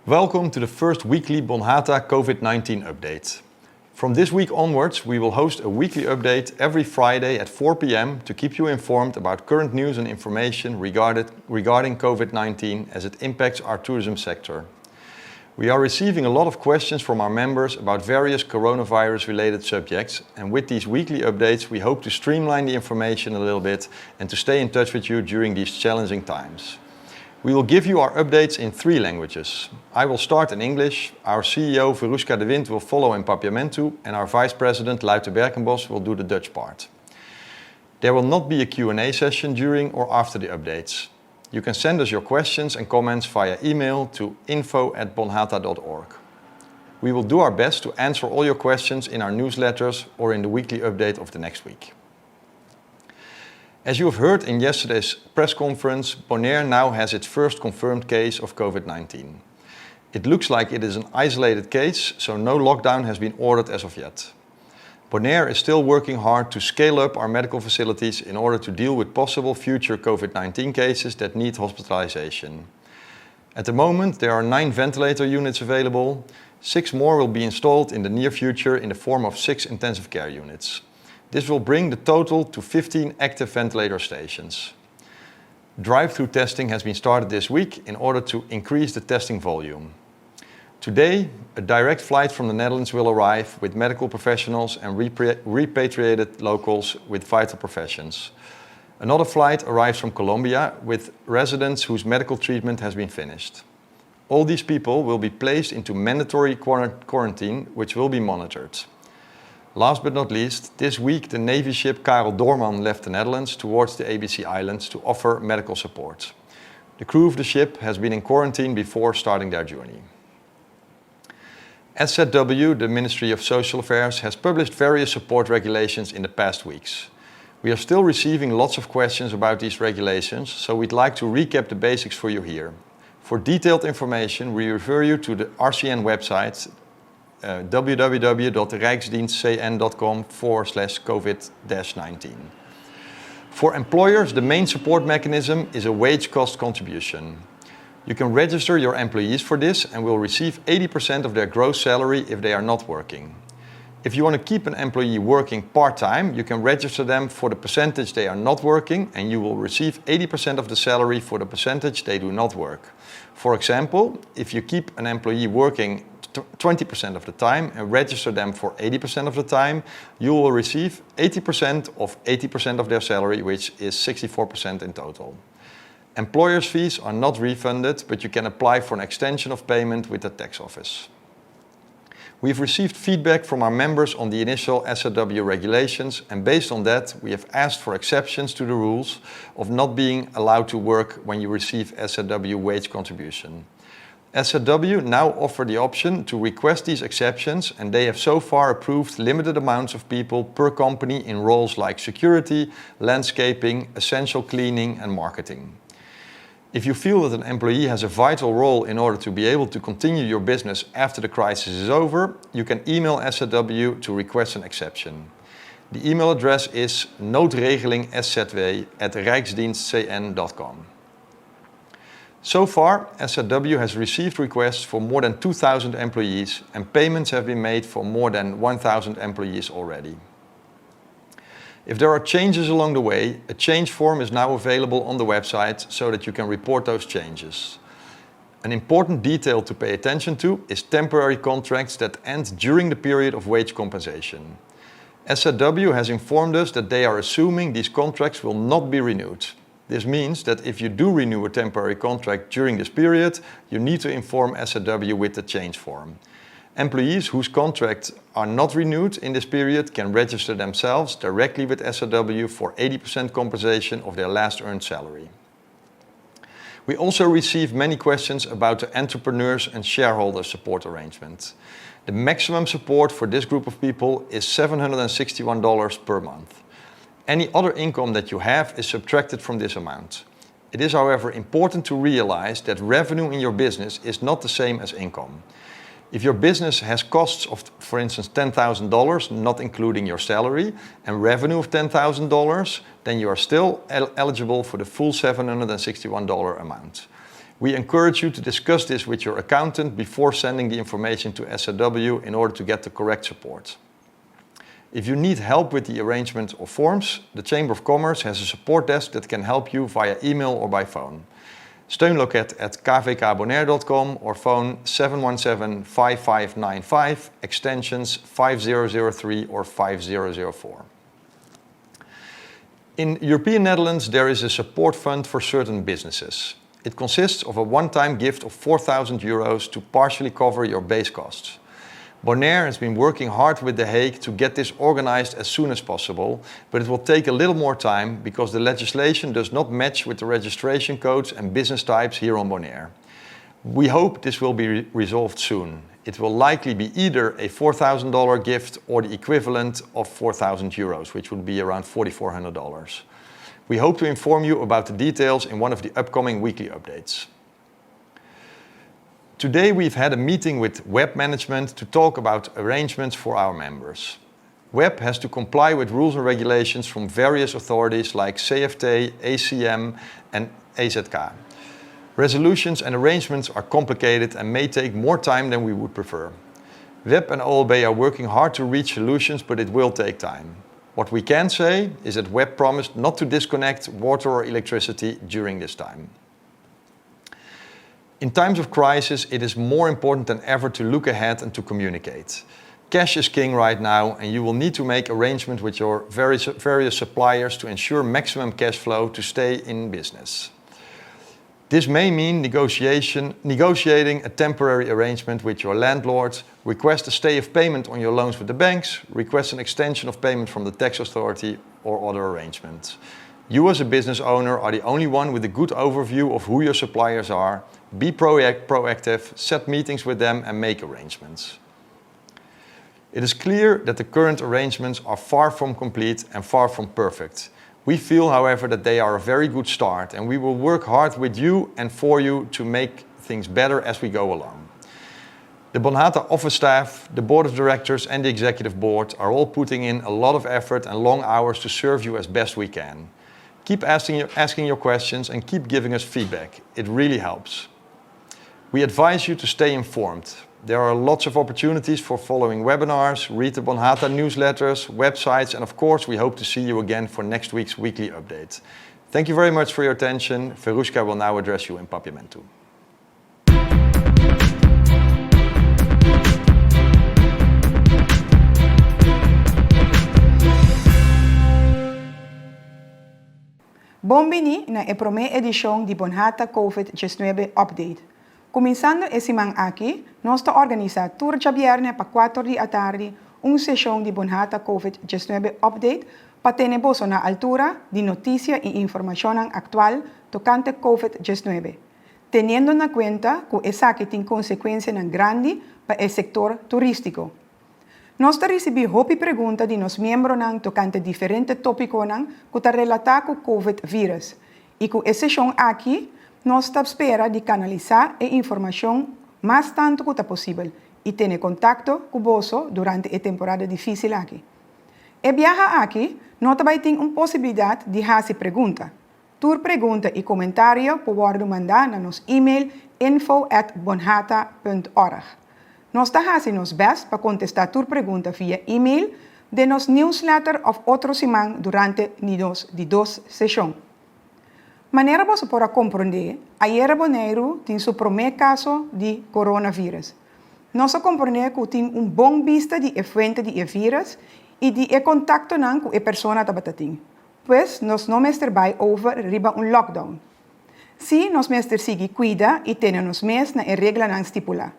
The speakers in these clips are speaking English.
Welcome to the first weekly Bonhata COVID-19 update. From this week onwards, we will host a weekly update every Friday at 4 p.m. to keep you informed about current news and information regarding COVID-19 as it impacts our tourism sector. We are receiving a lot of questions from our members about various coronavirus-related subjects, and with these weekly updates, we hope to streamline the information a little bit and to stay in touch with you during these challenging times. We will give you our updates in 3 languages. I will start in English, our CEO Veruska de Wint will follow in Papiamentu, and our Vice President Luite Berkenbos will do the Dutch part. There will not be a Q&A session during or after the updates. You can send us your questions and comments via email to info@bonhata.org. We will do our best to answer all your questions in our newsletters or in the weekly update of the next week. As you have heard in yesterday's press conference, Bonaire now has its first confirmed case of COVID-19. It looks like it is an isolated case, so no lockdown has been ordered as of yet. Bonaire is still working hard to scale up our medical facilities in order to deal with possible future COVID-19 cases that need hospitalization. At the moment, there are 9 ventilator units available. 6 more will be installed in the near future in the form of 6 intensive care units. This will bring the total to 15 active ventilator stations. Drive-through testing has been started this week in order to increase the testing volume. Today, a direct flight from the Netherlands will arrive with medical professionals and repatriated locals with vital professions. Another flight arrives from Colombia with residents whose medical treatment has been finished. All these people will be placed into mandatory quarantine, which will be monitored. Last but not least, this week the Navy ship Karel Doorman left the Netherlands towards the ABC Islands to offer medical support. The crew of the ship has been in quarantine before starting their journey. SZW, the Ministry of Social Affairs, has published various support regulations in the past weeks. We are still receiving lots of questions about these regulations, so we'd like to recap the basics for you here. For detailed information, we refer you to the RCN website www.rijksdienstcn.com/COVID-19. For employers, the main support mechanism is a wage cost contribution. You can register your employees for this and will receive 80% of their gross salary if they are not working. If you want to keep an employee working part-time, you can register them for the percentage they are not working and you will receive 80% of the salary for the percentage they do not work. For example, if you keep an employee working 20% of the time and register them for 80% of the time, you will receive 80% of 80% of their salary, which is 64% in total. Employers' fees are not refunded, but you can apply for an extension of payment with the tax office. We've received feedback from our members on the initial SZW regulations, and based on that, we have asked for exceptions to the rules of not being allowed to work when you receive SZW wage contribution. SZW now offer the option to request these exceptions, and they have so far approved limited amounts of people per company in roles like security, landscaping, essential cleaning, and marketing. If you feel that an employee has a vital role in order to be able to continue your business after the crisis is over, you can email SZW to request an exception. The email address is noodregeling.szw@rijksdienstcn.com. So far, SZW has received requests for more than 2,000 employees and payments have been made for more than 1,000 employees already. If there are changes along the way, a change form is now available on the website so that you can report those changes. An important detail to pay attention to is temporary contracts that end during the period of wage compensation. SZW has informed us that they are assuming these contracts will not be renewed. This means that if you do renew a temporary contract during this period, you need to inform SZW with the change form. Employees whose contracts are not renewed in this period can register themselves directly with SZW for 80% compensation of their last earned salary. We also received many questions about the entrepreneurs and shareholder support arrangement. The maximum support for this group of people is $761 per month. Any other income that you have is subtracted from this amount. It is, however, important to realize that revenue in your business is not the same as income. If your business has costs of, for instance, $10,000, not including your salary, and revenue of $10,000, then you are still eligible for the full $761 amount. We encourage you to discuss this with your accountant before sending the information to SRW in order to get the correct support. If you need help with the arrangement of forms, the Chamber of Commerce has a support desk that can help you via email or by phone. Steunloket@kvkbonaire.com or phone 717-5595, extensions 5003 or 5004. In European Netherlands, there is a support fund for certain businesses. It consists of a one-time gift of €4,000 to partially cover your base costs. Bonaire has been working hard with The Hague to get this organized as soon as possible, but it will take a little more time because the legislation does not match with the registration codes and business types here on Bonaire. We hope this will be resolved soon. It will likely be either a $4,000 gift or the equivalent of €4,000, which would be around $4,400. We hope to inform you about the details in one of the upcoming weekly updates. Today we've had a meeting with Web Management to talk about arrangements for our members. Web has to comply with rules and regulations from various authorities like CFT, ACM and AZK. Resolutions and arrangements are complicated and may take more time than we would prefer. Web and OLB are working hard to reach solutions, but it will take time. What we can say is that Web promised not to disconnect water or electricity during this time. In times of crisis, it is more important than ever to look ahead and to communicate. Cash is king right now, and you will need to make arrangements with your various suppliers to ensure maximum cash flow to stay in business. This may mean negotiating a temporary arrangement with your landlord, request a stay of payment on your loans with the banks, request an extension of payment from the tax authority, or other arrangements. You as a business owner are the only one with a good overview of who your suppliers are. Be proactive, set meetings with them and make arrangements. It is clear that the current arrangements are far from complete and far from perfect. We feel, however, that they are a very good start and we will work hard with you and for you to make things better as we go along. The Bonhata office staff, the board of directors and the executive board are all putting in a lot of effort and long hours to serve you as best we can. Keep asking your questions and keep giving us feedback. It really helps. We advise you to stay informed. There are lots of opportunities for following webinars, read the Bonhata newsletters, websites, and of course we hope to see you again for next week's weekly update. Thank you very much for your attention. Verushka will now address you in Papiamentu. Bombini na a primeira edição de Bonhata COVID-19 Update. Começando esse mês aqui, nós estamos organizando toda a viernes para 4 da tarde uma sessão de Bonhata COVID-19 Update para ter na altura de notícia e informação atual tocante COVID-19, tendo na conta que essa aqui tem consequências grandes para o setor turístico. Nós recebemos perguntas de nossos membros tocante diferentes tópicos que estão relacionados com o COVID-vírus. E com essa sessão aqui, nós esperamos de canalizar a informação mais tanto que possível e ter contato com você durante a temporada difícil aqui. E viajar aqui, nós também temos uma possibilidade de fazer perguntas. Tua pergunta e comentário podem mandar na nosso e-mail info@bonhata.org. Nós estamos fazendo nosso best para contestar tua pergunta via e-mail, de nosso newsletter ou outra semana durante de 2 sessões. Maneira você pode compreender, ayer Bonaire tem seu primeiro caso de coronavírus. Nós compreendemos que tem bom vista de efeito de vírus e de contato com a pessoa que tem. Pois nós não estamos over riba lockdown. Se nós seguimos cuida e temos mes na regra estipulada.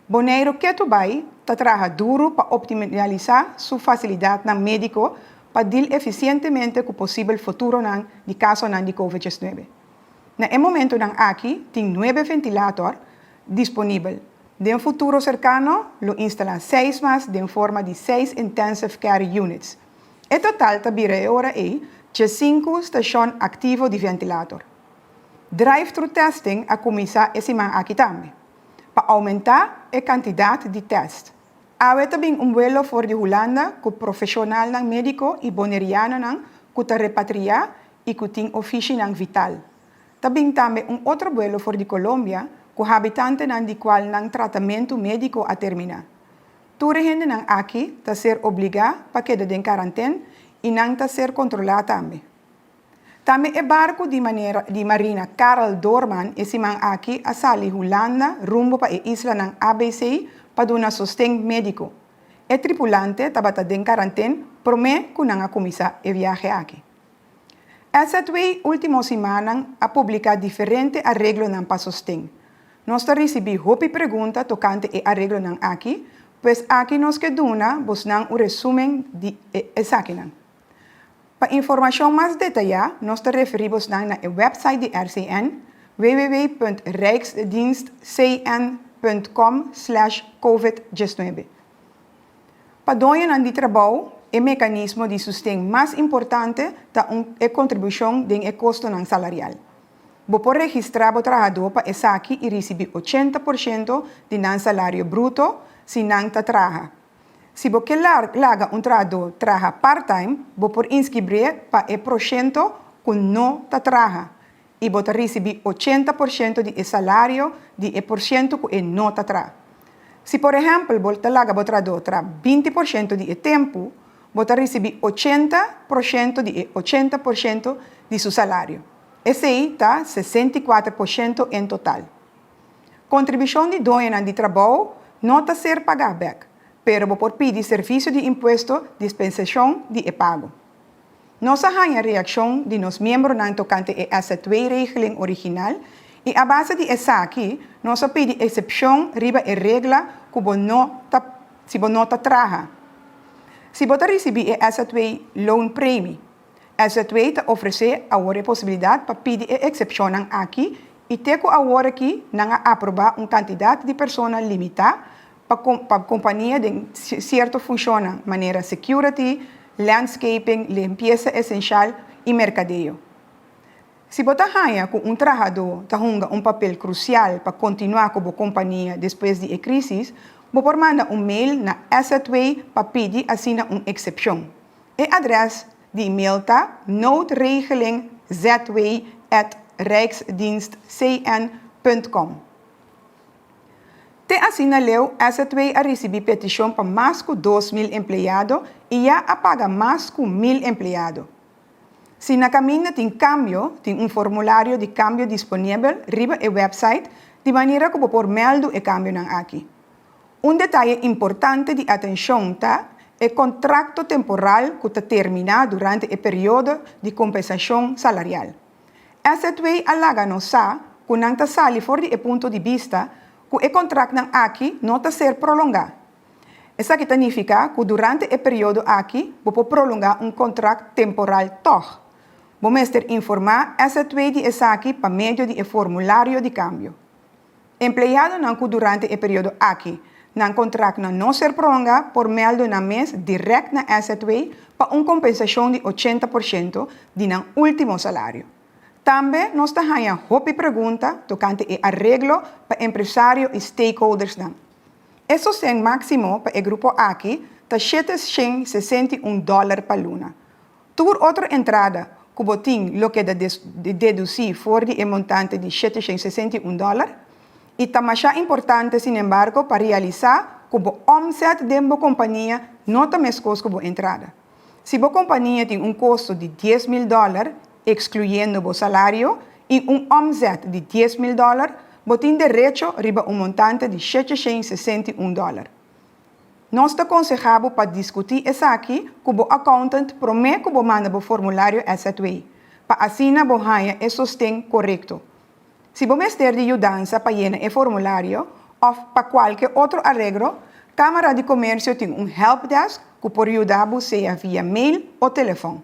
Bonaire que tu vai trabalha duro para optimizar sua facilidade na médico para deal eficientemente com o possível futuro de caso de COVID-19. Na momento aqui tem 9 ventiladores disponíveis. De futuro cercano, lo instalan 6 mais de forma de 6 intensive care units. E total tabira ora de 5 estações ativas de ventilador. Drive-thru testing a começar esse mês aqui também, para aumentar a quantidade de testes. Há também vuelo for de Holanda com profissional médico e boneriano que repatriar e que tem ofício vital. Tabing tambe outro vuelo for de Colombia, com habitante nan di qual nang tratamento médico a terminar. Ture gente nang aqui ta ser obrigado para quedar em quarentena e nang ta ser controlado também. Também é barco de marina Karel Doorman e simang aqui a sali Holanda rumbo para a isla nang ABC para dar sustento médico. E tripulante tabata den quarentena promete que nang a começar a viaje aqui. Essa última semana a publicar diferentes arreglos para sustento. Nós recebemos hopi pergunta tocante e arreglo nan aqui, pois aqui nos que duna bos nan o resumen de essa aqui nan. Para informação mais detalhada, nós referimos na website de RCN, www.rijksdienstcn.com/covid-19. Para doar de trabalho, o mecanismo de sustento mais importante é a contribuição de custo salarial. Você pode registrar o trabalhador para essa aqui e receber 80% de salário bruto se não trabalha. Se você larga trabalhador trabalha part-time, você pode inscrever para o porcento que não trabalha. E você recebe 80% de salário de porcento que não trabalha. Se, por exemplo, você larga o trabalhador 20% de tempo, você recebe 80% de 80% de seu salário. Esse aí está 64% em total. Contribuição de dono de trabalho não está ser pagada back, pero você pode pedir serviço de imposto dispensação de pago. Nossa reação de nos membros não tocante a essa regra original e a base de essa aqui, nós pedimos exceção riba a regra que se você não trabalha. Se você receber essa loan premium, essa te oferece agora a possibilidade para pedir a exceção aqui e ter que agora aqui não aprovar uma quantidade de pessoas limitada para a companhia de certo funciona maneira security, landscaping, limpeza essencial e mercadeio. Se você ganha com trabalhador tem papel crucial para continuar com a companhia depois da crise, você pode mandar mail na S2 para pedir assim uma exceção. O adres de e-mail está noodregeling2@rijksdienstcn.com. Te assinaleu S2 a receber petição para mais de 2.000 empregados e já apaga mais de 1.000 empregados. Se na caminho tem cambio, tem formulário de cambio disponível riba o website, de maneira que você pode meldo o cambio aqui. Detalhe importante de atenção está o contrato temporal que está terminado durante o período de compensação salarial. Essa alaga nos que não está sali fora do ponto de vista que o contrato aqui não está ser prolongado. Isso significa que durante o período aqui, você pode prolongar contrato temporal toch. Vamos informar essa de essa aqui por meio de formulário de cambio. Empregado não que durante o período aqui, não contrato não ser prolongado por meio de mês direto na S2 para uma compensação de 80% de último salário. Também nós temos uma pergunta tocante o arreglo para empresários e stakeholders. O sustento máximo para o grupo aqui está $761 por luna. Tur outra entrada que botin lo que deduzir fora de montante de $761 e também é importante, sin embargo, para realizar que o omset de uma companhia não está mais custo que a entrada. Se a companhia tem custo de $10.000, excluyendo o salário, e omset de $10.000, você tem direito a montante de $761. Nós aconselhamos para discutir isso aqui com o accountant promete que você manda o formulário S2, para assim você ganha o sustento correto. Se você ter de ajudança para llenar o formulário ou para qualquer outro arreglo, Câmara de Comércio tem helpdesk que pode ajudar você via mail ou telefone.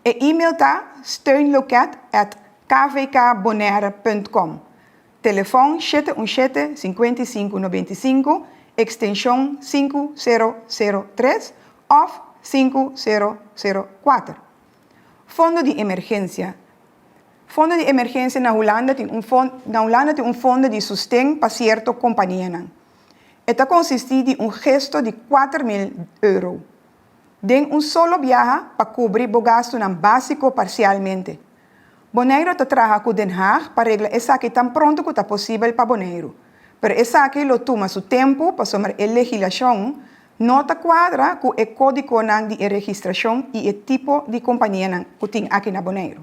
O e-mail está steunloket@kvkbonaire.com. Telefone 717-5595, extensão 5003 ou 5004. Fundo de emergência. Fundo de emergência na Holanda tem fundo de sustento para certa companhia. Esta consiste de gesto de €4.000. De solo viaje para cobrir o gasto básico parcialmente. Bonaire te traga com Den Haag para arreglar essa aqui tão pronto quanto possível para Bonaire. Pero essa aqui lo toma seu tempo para somar a legislação, não te quadra com o código de registração e o tipo de companhia que tem aqui na Bonaire.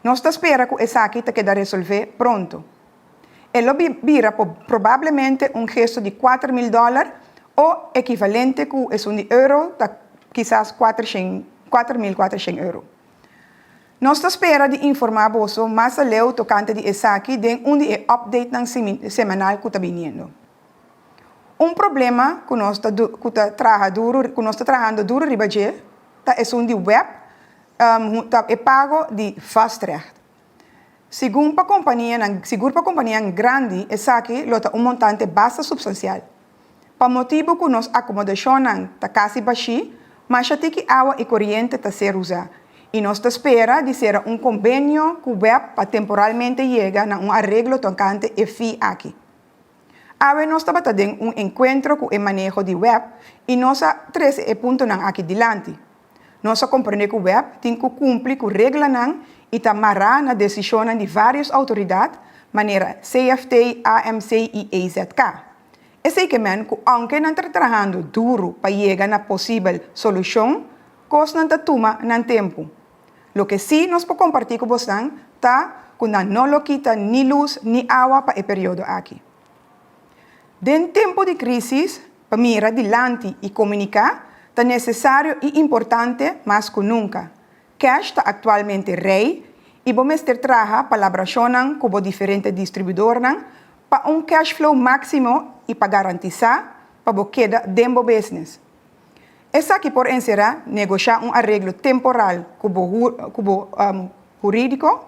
Nós espera que essa aqui te queda resolver pronto. Ela vira provavelmente gesto de $4,000 ou equivalente que é euro, quizás 4.400 euros. Nós espera de informar você mais além tocante de essa aqui de update semanal que está vindo. Problema que nós está trabalhando duro ribaje é de web é pago de Fastrecht. Segundo a companhia grande, essa aqui lota montante bastante substancial. Para motivo que nós acomodação está quase baixo, mas já tem que água e corrente está ser usada. E nós espera de ser convênio que o web para temporalmente chegar a arreglo tocante e FII aqui. Agora nós estamos tendo encontro com o manejo de web e nós três pontos aqui diante. Nós compreendemos que o web tem que cumprir com regras e amarrar na decisão de várias autoridades, maneira CFT, AMC e AZK. Esse que aunque não está trabalhando duro para chegar a possível solução, coisa não toma tempo. Lo que sim nós podemos compartilhar com vocês está que não lo quita ni luz ni água para o período aqui. Em tempo de crise, para mirar adiante e comunicar, é necessário e importante mais que nunca. Cash está atualmente rei e vamos ter trabalhar colaboração com diferentes distribuidores para cash flow máximo e para garantizar para a queda do business. Essa aqui por encerrar, negociar arreglo temporal com o jurídico,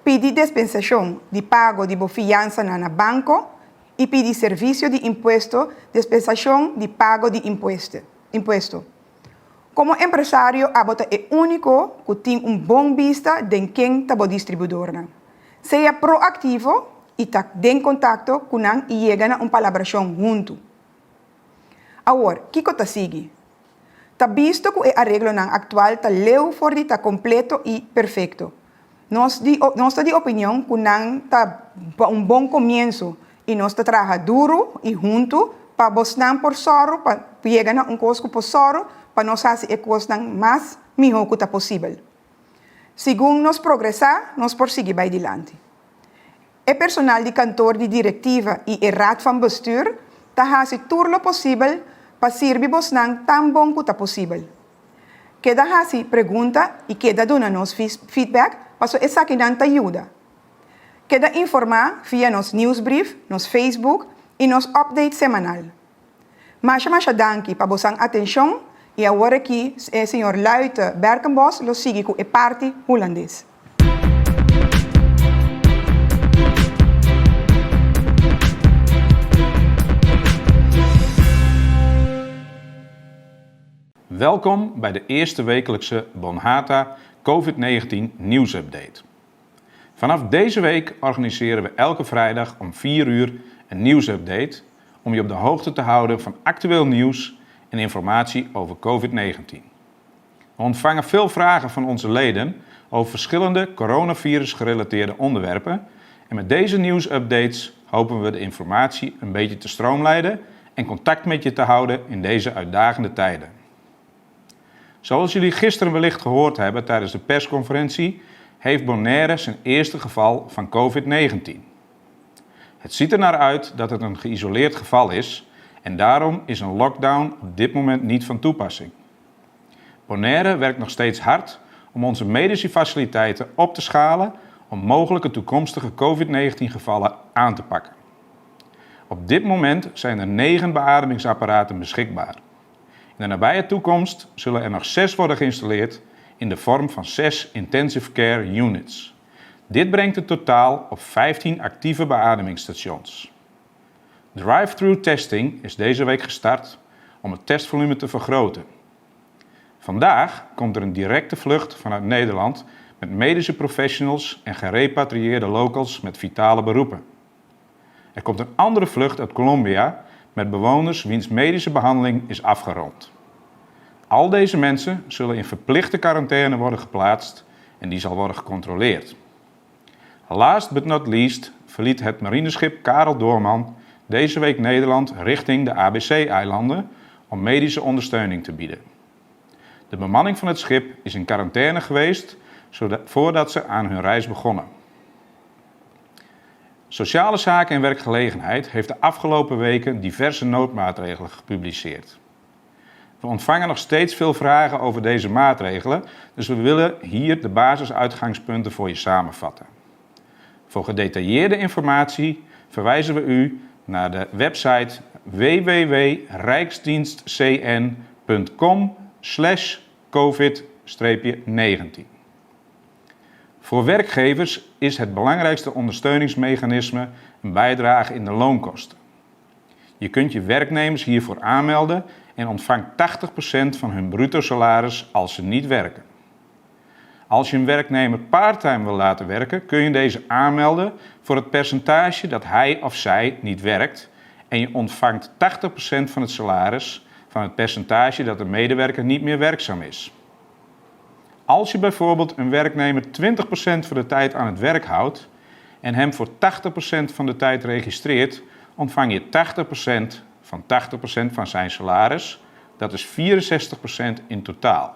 pedir dispensação de pago de fiança na banco e pedir serviço de imposto, dispensação de pago de imposto. Como empresário, abota é único que tem bom vista de quem está o distribuidor. Seja proativo e está em contato com ele e chega a palabração junto. Agora, o que está seguindo? Está visto que o arreglo atual está leu fora está completo e perfeito. Nós temos de opinião que está bom começo e nós trabalhamos duro e junto para buscar por soro, para chegar a coisa por soro, para nós fazer a coisa mais melhor que possível. Segundo nós progressar, nós prosseguir para adiante. O personal de cantor de diretiva e o raad van bestuur está fazendo tudo o possível para servir buscar tão bom que possível. Queda fazer pergunta e queda dar nos feedback para essa que não te ajuda. Queda informar via nos newsbrief, nos Facebook e nos update semanal. Mas danke para vossa atenção e agora aqui o senhor Luite Berkenbos lo sigue com a parte holandês. Welkom bij de eerste wekelijkse Bonhata COVID-19 nieuwsupdate. Vanaf deze week organiseren we elke vrijdag om 4 uur een nieuwsupdate om je op de hoogte te houden van actueel nieuws en informatie over COVID-19. We ontvangen veel vragen van onze leden over verschillende coronavirus-gerelateerde onderwerpen en met deze nieuwsupdates hopen we de informatie een beetje te stroomlijnen en contact met je te houden in deze uitdagende tijden. Zoals jullie gisteren wellicht gehoord hebben tijdens de persconferentie, heeft Bonaire zijn eerste geval van COVID-19. Het ziet er naar uit dat het een geïsoleerd geval is en daarom is een lockdown op dit moment niet van toepassing. Bonaire werkt nog steeds hard om onze medische faciliteiten op te schalen om mogelijke toekomstige COVID-19 gevallen aan te pakken. Op dit moment zijn er 9 beademingsapparaten beschikbaar. In de nabije toekomst zullen er nog 6 worden geïnstalleerd in de vorm van 6 intensive care units. Dit brengt het totaal op 15 actieve beademingsstations. Drive-thru testing is deze week gestart om het testvolume te vergroten. Vandaag komt er een directe vlucht vanuit Nederland met medische professionals en gerepatrieerde locals met vitale beroepen. Er komt een andere vlucht uit Colombia met bewoners wiens medische behandeling is afgerond. Al deze mensen zullen in verplichte quarantaine worden geplaatst en die zal worden gecontroleerd. Last but not least verliet het marineschip Karel Doorman deze week Nederland richting de ABC-eilanden om medische ondersteuning te bieden. De bemanning van het schip is in quarantaine geweest voordat ze aan hun reis begonnen. Sociale Zaken en Werkgelegenheid heeft de afgelopen weken diverse noodmaatregelen gepubliceerd. We ontvangen nog steeds veel vragen over deze maatregelen, dus we willen hier de basisuitgangspunten voor je samenvatten. Voor gedetailleerde informatie verwijzen we u naar de website www.rijksdienstcn.com/covid-19. Voor werkgevers is het belangrijkste ondersteuningsmechanisme een bijdrage in de loonkosten. Je kunt je werknemers hiervoor aanmelden en ontvangt 80% van hun bruto salaris als ze niet werken. Als je een werknemer parttime wil laten werken, kun je deze aanmelden voor het percentage dat hij of zij niet werkt en je ontvangt 80% van het salaris van het percentage dat de medewerker niet meer werkzaam is. Als je bijvoorbeeld een werknemer 20% van de tijd aan het werk houdt en hem voor 80% van de tijd registreert, ontvang je 80% van 80% van zijn salaris, dat is 64% in totaal.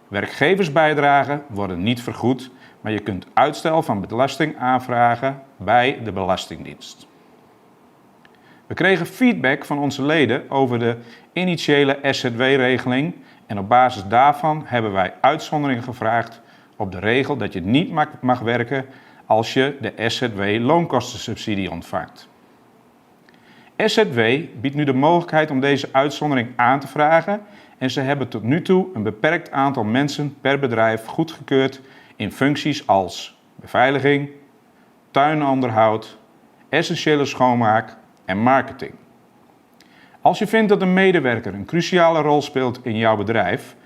Werkgeversbijdragen worden niet vergoed, maar je kunt uitstel van belasting aanvragen bij de Belastingdienst. We kregen feedback van onze leden over de initiële SZW-regeling en op basis daarvan hebben wij uitzonderingen gevraagd op de regel dat je niet mag werken als je de SZW-loonkostensubsidie ontvangt. SZW biedt nu de mogelijkheid om deze uitzondering aan te vragen en ze hebben tot nu toe een beperkt aantal mensen per bedrijf goedgekeurd in functies als beveiliging, tuinonderhoud, essentiële schoonmaak en marketing. Als je vindt dat een medewerker een cruciale rol speelt in jouw bedrijf,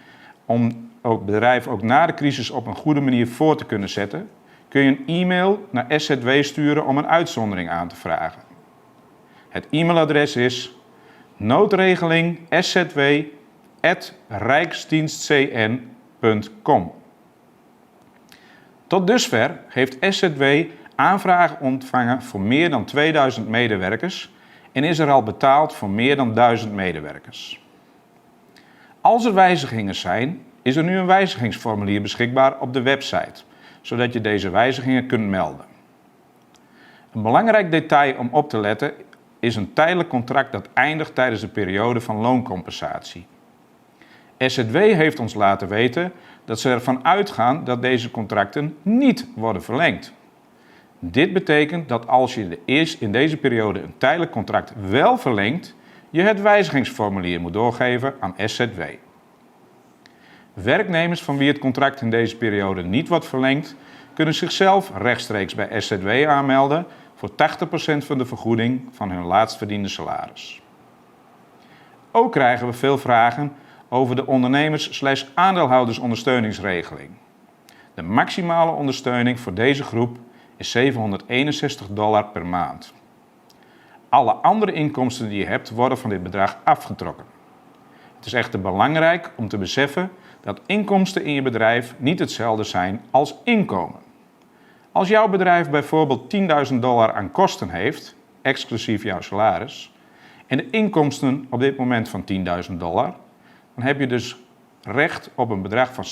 om het bedrijf ook na de crisis op een goede manier voor te kunnen zetten, kun je een e-mail naar SZW sturen om een uitzondering aan te vragen. Het e-mailadres is noodregeling.rijksdienstcn.com. Tot dusver heeft SZW aanvragen ontvangen voor meer dan 2000 medewerkers en is er al betaald voor meer dan 1000 medewerkers. Als er wijzigingen zijn, is er nu een wijzigingsformulier beschikbaar op de website, zodat je deze wijzigingen kunt melden. Een belangrijk detail om op te letten is een tijdelijk contract dat eindigt tijdens de periode van looncompensatie. SZW heeft ons laten weten dat ze ervan uitgaan dat deze contracten niet worden verlengd. Dit betekent dat als je in deze periode een tijdelijk contract wel verlengt, je het wijzigingsformulier moet doorgeven aan SZW. Werknemers van wie het contract in deze periode niet wordt verlengd, kunnen zichzelf rechtstreeks bij SZW aanmelden voor 80% van de vergoeding van hun laatst verdiende salaris. Ook krijgen we veel vragen over de ondernemers/aandeelhoudersondersteuningsregeling. De maximale ondersteuning voor deze groep is $761 per maand. Alle andere inkomsten die je hebt worden van dit bedrag afgetrokken. Het is echter belangrijk om te beseffen dat inkomsten in je bedrijf niet hetzelfde zijn als inkomen. Als jouw bedrijf bijvoorbeeld $10.000 aan kosten heeft, exclusief jouw salaris, en de inkomsten op dit moment van $10.000, dan heb je dus recht op een bedrag van $761.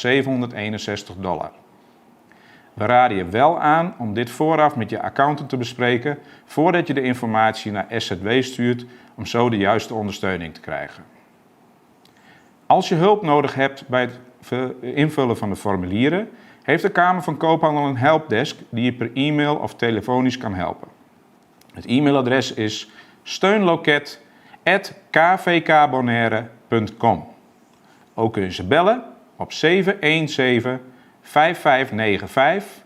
We raden je wel aan om dit vooraf met je accountant te bespreken voordat je de informatie naar SZW stuurt om zo de juiste ondersteuning te krijgen. Als je hulp nodig hebt bij het invullen van de formulieren, heeft de Kamer van Koophandel een helpdesk die je per e-mail of telefonisch kan helpen. Het e-mailadres is steunloket@kvkbonaire.com. Ook kun je ze bellen op 717-5595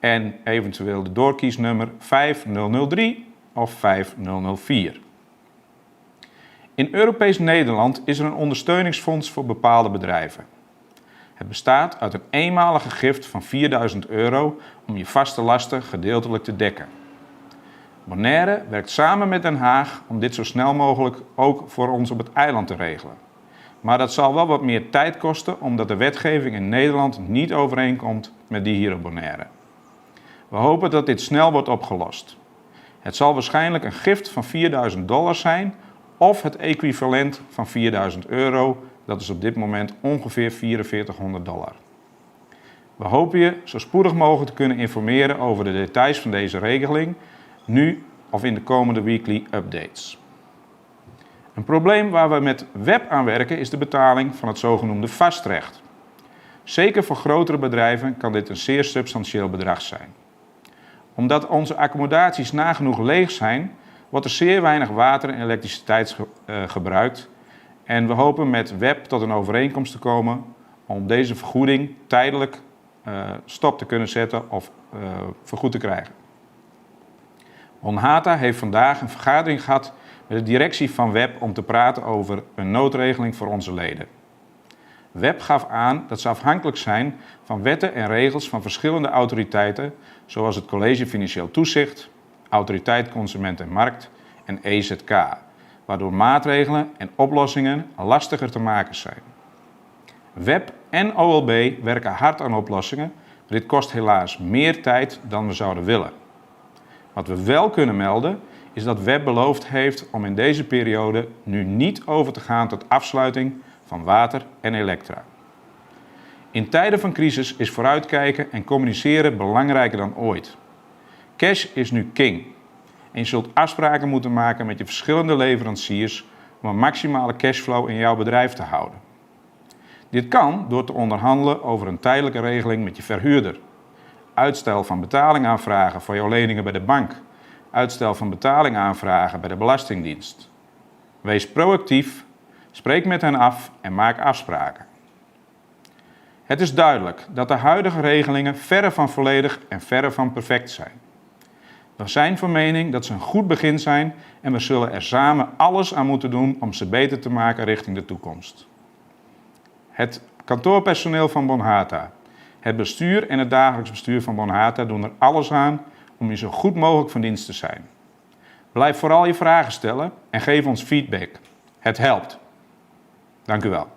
en eventueel de doorkiesnummer 5003 of 5004. In Europees Nederland is er een ondersteuningsfonds voor bepaalde bedrijven. Het bestaat uit een eenmalige gift van €4.000 om je vaste lasten gedeeltelijk te dekken. Bonaire werkt samen met Den Haag om dit zo snel mogelijk ook voor ons op het eiland te regelen. Maar dat zal wel wat meer tijd kosten omdat de wetgeving in Nederland niet overeenkomt met die hier op Bonaire. We hopen dat dit snel wordt opgelost. Het zal waarschijnlijk een gift van $4.000 zijn of het equivalent van €4.000. Dat is op dit moment ongeveer $4.400. We hopen je zo spoedig mogelijk te kunnen informeren over de details van deze regeling, nu of in de komende weekly updates. Een probleem waar we met web aan werken is de betaling van het zogenoemde vastrecht. Zeker voor grotere bedrijven kan dit een zeer substantieel bedrag zijn. Omdat onze accommodaties nagenoeg leeg zijn, wordt er zeer weinig water en elektriciteit gebruikt. En we hopen met web tot een overeenkomst te komen om deze vergoeding tijdelijk stop te kunnen zetten of vergoed te krijgen. Bonhata heeft vandaag een vergadering gehad met de directie van web om te praten over een noodregeling voor onze leden. Web gaf aan dat ze afhankelijk zijn van wetten en regels van verschillende autoriteiten, zoals het College Financieel Toezicht, Autoriteit Consument en Markt en EZK, waardoor maatregelen en oplossingen lastiger te maken zijn. Web en OLB werken hard aan oplossingen, maar dit kost helaas meer tijd dan we zouden willen. Wat we wel kunnen melden is dat Web beloofd heeft om in deze periode nu niet over te gaan tot afsluiting van water en elektra. In tijden van crisis is vooruitkijken en communiceren belangrijker dan ooit. Cash is nu king en je zult afspraken moeten maken met je verschillende leveranciers om een maximale cashflow in jouw bedrijf te houden. Dit kan door te onderhandelen over een tijdelijke regeling met je verhuurder, uitstel van betaling aanvragen voor jouw leningen bij de bank, uitstel van betaling aanvragen bij de Belastingdienst. Wees proactief, spreek met hen af en maak afspraken. Het is duidelijk dat de huidige regelingen verre van volledig en verre van perfect zijn. We zijn van mening dat ze een goed begin zijn en we zullen er samen alles aan moeten doen om ze beter te maken richting de toekomst. Het kantoorpersoneel van Bonhata, het bestuur en het dagelijks bestuur van Bonhata doen er alles aan om je zo goed mogelijk van dienst te zijn. Blijf vooral je vragen stellen en geef ons feedback. Het helpt. Dank u wel.